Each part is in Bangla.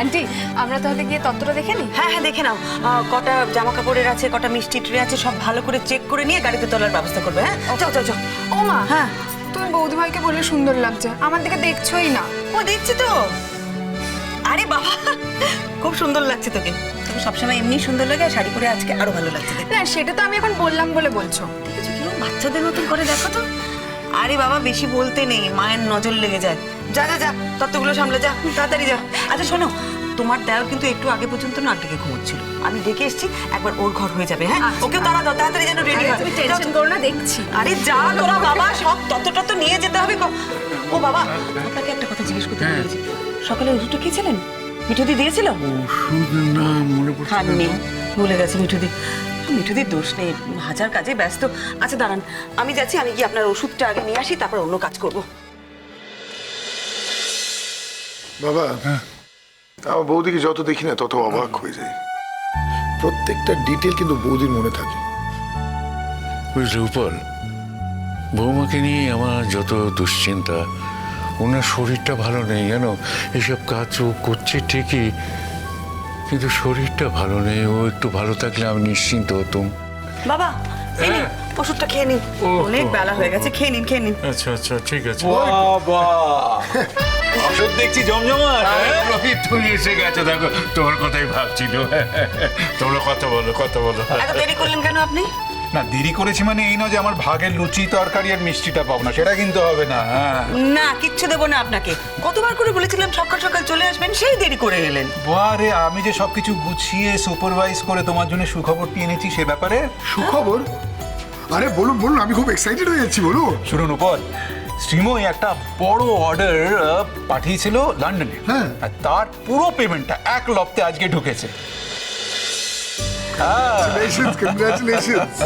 আন্টি আমরা তাহলে গিয়ে তত্ত্বটা দেখে নিই। হ্যাঁ হ্যাঁ দেখে নাও, কটা জামা কাপড়ের আছে, কটা মিষ্টি ট্রে আছে, সব ভালো করে চেক করে নিয়ে গাড়িতে তোলার ব্যবস্থা করবে। হ্যাঁ যাও যাও যাও। ও মা, হ্যাঁ তুমি বৌদিভাইকে বললে সুন্দর লাগছে, আমার দিকে দেখছোই না। ও দেখছি তো। আরে বাবা খুব সুন্দর লাগছে তোকে, তোকে সবসময় এমনি সুন্দর লাগে, আর শাড়ি পরে আজকে আরো ভালো লাগছে দেখতে। না সেটা তো আমি এখন বললাম বলে বলছো। দেখেছো কিরকম বাচ্চাদের মতন করে, দেখো তো। আরে বাবা বেশি বলতে নেই, মায়ের নজর লেগে যায়। যা যা যা তত্ত্বগুলো সামলে যা, তাড়াতাড়ি যা। আচ্ছা শোনো, তোমার দেওর কিন্তু একটু আগে পর্যন্ত নাক ডেকে ঘুমোচ্ছিল, আমি ডেকে এসেছি, একবার ওর ঘর হয়ে যাবে। হ্যাঁ ওকে তাড়া দাও, তাড়াতাড়ি যেন রেডি হয়। তুমি টেনশন করো না, দেখছি। আরে যা তোরা বাবা, সব তত্ত্বটা নিয়ে যেতে হবে। ও বাবা আপনাকে একটা কথা জিজ্ঞেস করতে বলেছি, সকালে ওষুধটা খেয়েছিলেন? মিঠুদি দিয়েছিল? ওষুধ না, মনে পড়ছে হ্যাঁ না। নেই, ভুলে গেছে মিঠুদি। মিঠুদির দোষ নেই, হাজার কাজে ব্যস্ত। আচ্ছা দাঁড়ান, আমি যাচ্ছি, আমি কি আপনার ওষুধটা আগে নিয়ে আসি, তারপর অন্য কাজ করব। বাবা, আমার বৌদিকে যত দেখি না তত অবাক হয়ে যায়। প্রত্যেকটা ডিটেল কিন্তু বৌদির মনে থাকে। বুঝলে উপল, বৌমাকে নিয়ে আমার যত দুশ্চিন্তা, ওনার শরীরটা ভালো নেই জানো। এসব কাজ ও করছে ঠিকই, কিন্তু শরীরটা ভালো নেই। ও একটু ভালো থাকলে আমি নিশ্চিন্ত হতাম। বাবা এই নিন, ওষুধটা খেয়ে নিন, অনেক বেলা হয়ে গেছে, খেয়ে নিন খেয়ে নিন। আচ্ছা আচ্ছা ঠিক আছে। বাবা ওষুধ দেখছি জমজমাট। রোহিত তুমি এসে গেছো, দেখো তোমার কথাই ভাবছিল। তোমরা কথা বলো কথা বলো। এত দেরি করলেন কেন আপনি? না দেরি করেছি মানে এই নয় যে আমার ভাগের লুচি তরকারি আর মিষ্টিটা পাবো না, সেটা কিন্তু হবে না। হ্যাঁ না কিচ্ছু দেবো না আপনাকে, কতবার করে বলেছিলাম সকাল সকাল চলে আসবেন, সেই দেরি করে এলেন। বারে আমি যে সবকিছু গুছিয়ে সুপারভাইজ করে তোমার জন্য সুখবরটি এনেছি সে ব্যাপারে। সুখবর? আরে বলুন বলুন, আমি খুব এক্সাইটেড হয়ে যাচ্ছি, বলুন। শুনুন উপর, শ্রীময়ী একটা বড় অর্ডার পাঠিয়েছিল লন্ডনে। হ্যাঁ। আর তার পুরো পেমেন্টটা এক লপ্তে আজকে ঢুকেছে। কংগ্রাচুলেশনস।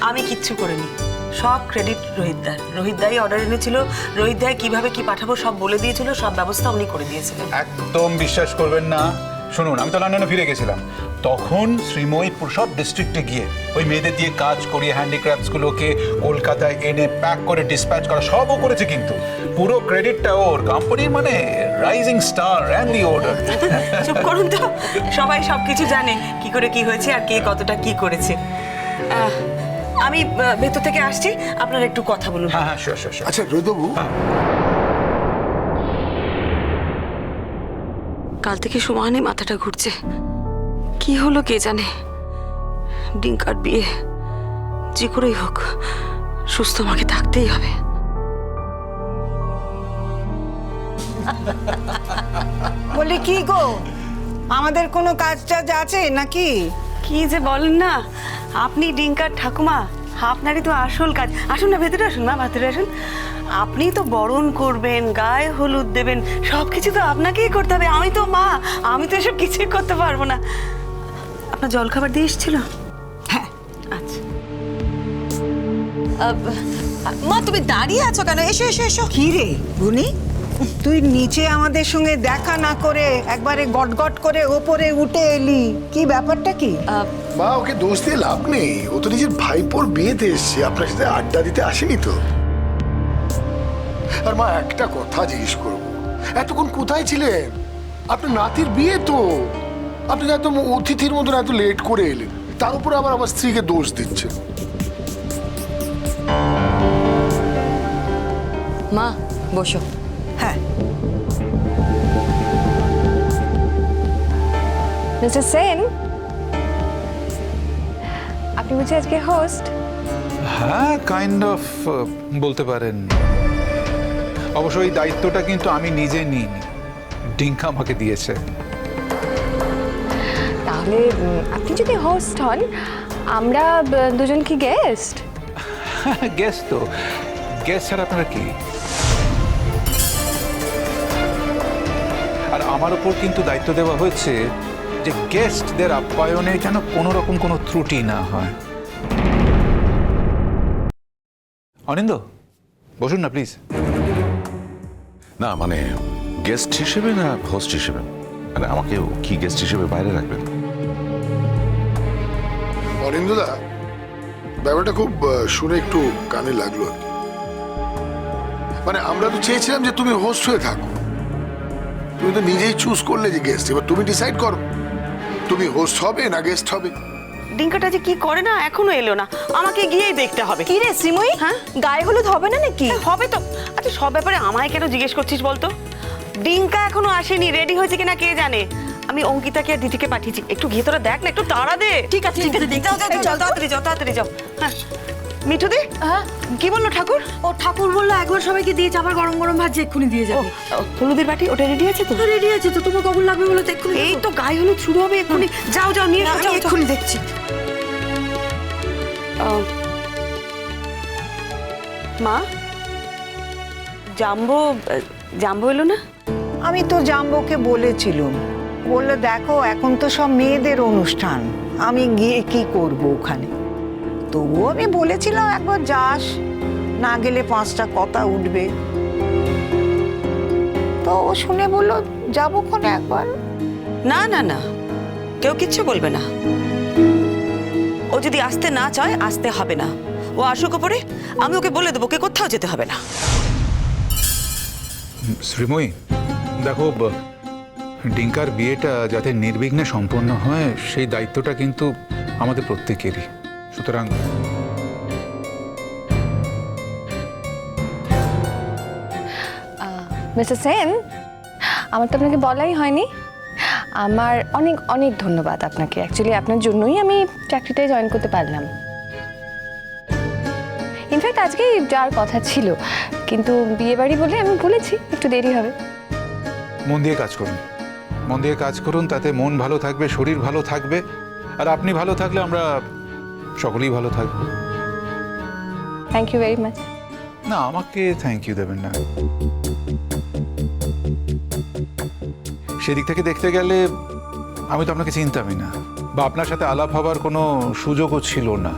আমি কিচ্ছু করিনি, সব ক্রেডিট রোহিত দার। রোহিত দাই অর্ডার এনেছিল, রোহিত দাই কিভাবে কি পাঠাবো সব বলে দিয়েছিল, সব ব্যবস্থা উনি করে দিয়েছিলেন। একদম বিশ্বাস করবেন না। শুনুন আমি তো লন্ডনে ফিরে গেছিলাম, তখন শ্রীময়ী সব ডিস্ট্রিক্টে গিয়ে ওই মেয়েদের দিয়ে কাজ করিয়ে হ্যান্ডিক্রাফটসগুলোকে কলকাতায় এনে প্যাক করে ডিসপ্যাচ করা সবও করেছে, কিন্তু পুরো ক্রেডিটটা ওর। কোম্পানির মানে rising star and the order. চুপ করুন তো, সবাই সবকিছু জানে কি করে কি হয়েছে আর কে কতটা কি করেছে। আমি ভেতর থেকে আসছি, আপনারা একটু কথা বলুন। হ্যাঁ হ্যাঁ শিওর শিওর শিওর। আচ্ছা রোহিতবাবু, কাল থেকে সমানে মাথাটা ঘুরছে, কি হলো কে জানে। ডিঙ্কার বিয়ে, যে করেই হোক সুস্থ আমাকে থাকতেই হবে। বলি কি গো, আমাদের কোনো কাজ টাজ আছে নাকি? কি যে বলেন না আপনি, ডিঙ্কার ঠাকুমা, আপনারই তো আসল কাজ। আসুন না ভেতরে আসুন, মা ভেতরে আসুন। আপনি তো বরণ করবেন, গায়ে হলুদ দেবেন, সব কিছু তো আপনাকেই করতে হবে। আমি তো মা, আমি তো এসব কিছুই করতে পারবো না। আপনার জলখাবার দিয়ে এসেছিল? হ্যাঁ। আচ্ছা মা তুমি দাঁড়িয়ে আছো কেন? এসো এসো এসো। কি রে গুনি, তুই নিচে আমাদের সঙ্গে দেখা না করে একবারে গটগট করে ওপরে উঠে এলি, কি ব্যাপারটা কি? মা ওকে দোষ দিয়ে লাভ নেই, ও তো নিজের ভাইপোর বিয়েতে এসছে, আপনার সাথে আড্ডা দিতে আসেনি তো। আর মা একটা কথা জিজ্ঞেস করবো, এতক্ষণ কোথায় ছিলেন? আপনার নাতির বিয়ে তো, আপনি তো একদম অতিথির মতন এত লেট করে এলেন, তার উপর আবার আমার স্ত্রীকে দোষ দিচ্ছেন। মা বসো। হ্যাঁ মিস্টার সেন, আপনি বুঝি আজকে হোস্ট? হ্যাঁ কাইন্ড অফ বলতে পারেন। অবশ্য এই দায়িত্বটা কিন্তু আমি নিজে নিইনি, ডিঙ্কা আমাকে দিয়েছে। তাহলে আপনি যদি হোস্ট হন, আমরা দুজন কি গেস্ট? গেস্ট তো, গেস্ট ছাড়া আপনারা কি? আর আমার উপর কিন্তু দায়িত্ব দেওয়া হয়েছে যে গেস্টদের আপ্যায়নে যেন কোনো রকম কোনো ত্রুটি না হয়। অনিন্দ বসুন না প্লিজ। না মানে গেস্ট হিসেবে না হোস্ট হিসেবে, মানে আমাকে কি গেস্ট হিসেবে বাইরে রাখবেন? অরিন্দদা, ব্যাপারটা খুব শুনে একটু কানে লাগলো আর কি। মানে আমরা তো চেয়েছিলাম যে তুমি হোস্ট হয়ে থাকো, তুমি তো নিজেই চুজ করলে যে গেস্ট, এবার তুমি ডিসাইড করো তুমি হোস্ট হবে না গেস্ট হবে। ডিঙ্কাটা যে কি করে না, এখনো এলো না, আমাকে গিয়েই দেখতে হবে। কি রে শ্রীময়ী, হ্যাঁ? গায়ে হলুদ হবে না নাকি? হবে তো। আচ্ছা, সব ব্যাপারে আমায় কেন জিজ্ঞেস করছিস বলতো? ডিঙ্কা এখনো আসেনি, রেডি হয়েছে কিনা কে জানে। আমি অঙ্কিতাকে আর দিদিকে পাঠিয়েছি, একটু গিয়ে তোরা দেখ না, একটু তাড়া দে। ঠিক আছে ঠিক আছে, যাও যাও যাও, তাড়াতাড়ি যাও, তাড়াতাড়ি যাও। হ্যাঁ, মিঠু দি, কি বললো ঠাকুর? ও ঠাকুর বললো একবার সবাইকে দিয়েছে, আবার গরম গরম ভাজি এক্ষুনি দিয়ে ও, যাবে। হলুদের বাটি ওটা রেডি আছে তো? রেডি আছে তো, তোমার কখন লাগবে বলো তো এক্ষুনি। এই তো গায়ে হলুদ শুরু হবে এক্ষুনি। যাও যাও, নিয়ে এসো, আমি যাও, যাও। এক্ষুনি দেখছি। মা, জাম্বো জাম্বো এলো না? আমি তো জাম্বোকে বলেছিলাম, বললো দেখো এখন তো সব মেয়েদের অনুষ্ঠান, আমি গিয়ে কি করব ওখানে। তবুও আমি বলেছিলাম একবার যাস, না গেলে 5টা কথা উঠবে। তো ও শুনে বললো যাবো ক্ষণে একবার। না না না, কেউ কিচ্ছু বলবে না। ও যদি আসতে না চায়, আসতে হবে না। ও আসুক ওপরে, আমি ওকে বলে দেবো, ওকে কোথাও যেতে হবে না। শ্রীময়ী দেখো, ডিঙ্কার বিয়েটা যাতে নির্বিঘ্নে সম্পন্ন হয় সেই দায়িত্বটা কিন্তু আমাদের প্রত্যেকেরই। সুতরাং মিস্টার সেন, আমার তো আপনাকে বলাই হয়নি, আমার অনেক অনেক ধন্যবাদ আপনাকে। অ্যাকচুয়ালি আপনার জন্যই আমি চাকরিটায় জয়েন করতে পারলাম। ইনফ্যাক্ট আজকেই যাওয়ার কথা ছিল, কিন্তু বিয়ে বাড়ি বলে আমি বলেছি একটু দেরি হবে। মন দিয়ে কাজ করুন, মন দিয়ে কাজ করুন, তাতে মন ভালো থাকবে, শরীর ভালো থাকবে, আর আপনি ভালো থাকলে আমরা সকলেই ভালো থাকবো। Thank you very much. না, আমাকে থ্যাংক ইউ দেবেন না। সেদিক থেকে দেখতে গেলে আমি তো আপনাকে চিনতামই না, বা আপনার সাথে আলাপ হবার কোনো সুযোগও ছিল না।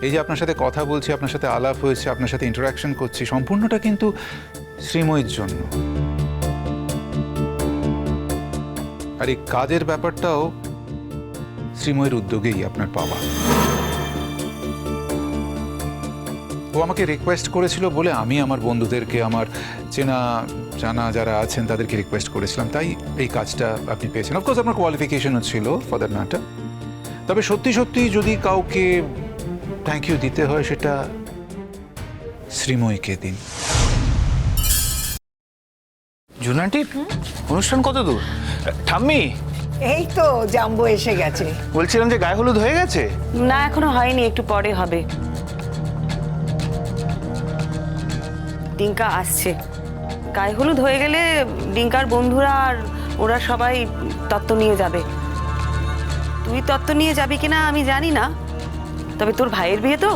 এই যে আপনার সাথে কথা বলছি, আপনার সাথে আলাপ হয়েছে, আপনার সাথে ইন্টারাকশন করছি, সম্পূর্ণটা কিন্তু শ্রীময়ীর জন্য। আর এই কাজের ব্যাপারটাও শ্রীময়ীর উদ্যোগেই আপনার পাওয়া। ও আমাকে রিকোয়েস্ট করেছিল বলে আমি আমার বন্ধুদেরকে, আমার চেনা জানা যারা আছেন তাদেরকে রিকোয়েস্ট করেছিলাম, তাই এই কাজটা আপনি পেয়েছেন। অফকোর্স আপনার কোয়ালিফিকেশনও ছিল ফর দ্যাট ম্যাটার। তবে সত্যি সত্যি যদি কাউকে থ্যাংক ইউ দিতে হয়, সেটা শ্রীময়ীকে দিন। জুনান্টি, অনুষ্ঠান কত দূর? ঠাম্মি, এই তো জাম্বো এসে গেছে। বলছিলাম যে গায়ে হলুদ হয়ে গেছে? না, এখনো হয়নি, একটু পরে হবে। ডিঙ্কা আসছে, গায়ে হলুদ হয়ে গেলে ডিঙ্কার বন্ধুরা আর ওরা সবাই তত্ত্ব নিয়ে যাবে। তুই তত্ত্ব নিয়ে যাবি কিনা আমি জানি না, তবে তোর ভাইয়ের বিয়ে তো,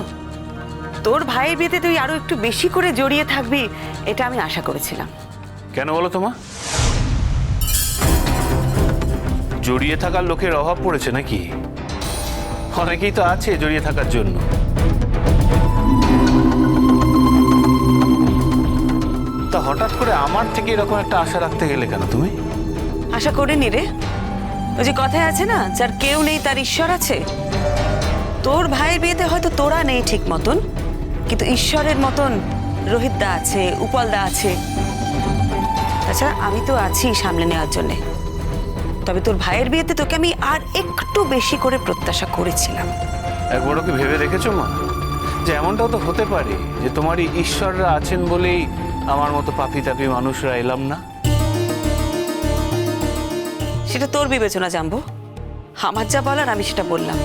তোর ভাইয়ের বিয়েতে তুই আরো একটু বেশি করে জড়িয়ে থাকবি, এটা আমি আশা করেছিলাম। কেন বলো তোমা? জড়িয়ে থাকার লোকের অভাব পড়েছে নাকি? অনেকেই তো আছে জড়িয়ে থাকার জন্য। তা হঠাৎ করে আমার থেকে এরকম একটা আশা রাখতে গেলে কেন তুমি? আশা করিনি রে। ওই যে কথায় আছে না, যার কেউ নেই তার ঈশ্বর আছে। তোর ভাইয়ের বিয়েতে হয়তো তোরা নেই ঠিক মতন, কিন্তু ঈশ্বরের মতন রোহিতদা আছে, উপলদা আছে। আচ্ছা, আমি তো আছি সামলে নেওয়ার জন্যে। তবে তোর ভাইয়ের বিয়েতে তোকে আমি আর একটু বেশি করে প্রত্যাশা করেছিলাম। একবারও কি ভেবে দেখেছো মা, যে এমনটাও তো হতে পারে যে তোমারই ঈশ্বররা আছেন বলেই আমার মতো পাপি তাপি মানুষরা এলাম না? সেটা তোর বিবেচনা জানবো, আমার যা বলার আমি সেটা বললাম।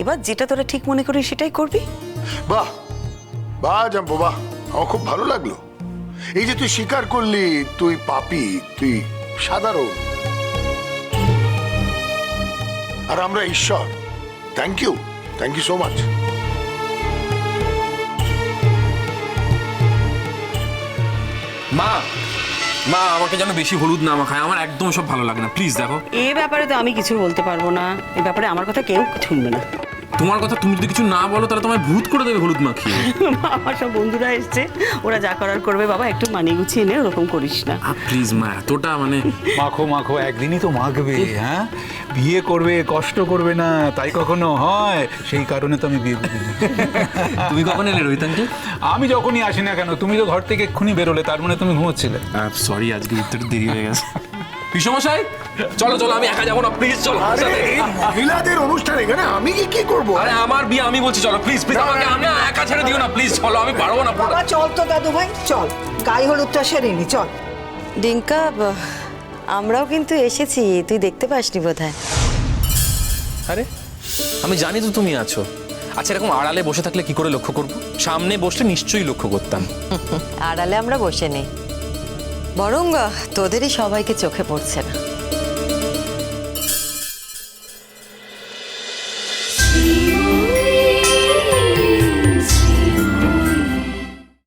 এবার যেটা তোরা ঠিক মনে করিস সেটাই করবি। বাহ বাহ জাম্বো, বাহ, আমার খুব ভালো লাগলো। এই যে তুই স্বীকার করলি তুই পাপী, তুই সাধারণ, আর আমরা ঈশ্বর। Thank you so much. মা, মা আমাকে যেন বেশি হলুদ না মাখায়, আমার একদম সব ভালো লাগে না, প্লিজ দেখো। এ ব্যাপারে তো আমি কিছু বলতে পারবো না, এ ব্যাপারে আমার কথা কেউ শুনবে না। তোমার কথা তুমি যদি কিছু না বলো তাহলে তোমায় ভূত করে দেবে হলুদ মাখিয়ে। আমার সব বন্ধুরা এসছে, ওরা যা করার করবে। বাবা একটু মানিয়ে গুছিয়ে নে, ওরকম করিস না। প্লিজ মা, এতটা মানে মাখো মাখো, একদিনই তো মাখবে। হ্যাঁ, বিয়ে করবে, কষ্ট করবে না, তাই কখনো হয়? সেই কারণে তো আমি বিয়ে করি। তুমি কখন এলে রোহিত আঙ্কেল? আমি যখনই আসি না কেন, তুমি তো ঘর থেকে এক্ষুনি বেরোলে, তার মানে তুমি ঘুমোচ্ছিলে। সরি, আজকে উঠতে একটু দেরি হয়ে গেছে। পিসমশাই চলো চলো, আমি একা যাবো না, প্লিজ চলো। আরে এই মহিলাদের অনুষ্ঠান এখানে আমি কি করবো? আরে আমার বিয়ে, আমি বলছি চলো প্লিজ প্লিজ, আমাকে আমি একা ছেড়ে দিও না প্লিজ, চলো, আমি পারবো না। বাবা চল তো দাদু ভাই, চল গায়ে হলুদটা সেরে নি, চল। ডিঙ্কা, আমরাও কিন্তু এসেছি, তুই দেখতে পাসনি বোধহয়। আরে আমি জানি তো তুমি আছো। আচ্ছা, এরকম আড়ালে বসে থাকলে কি করে লক্ষ্য করবো? সামনে বসলে নিশ্চয়ই লক্ষ্য করতাম। আড়ালে আমরা বসে নেই, বরং তোদেরই সবাইকে চোখে পড়ছে না।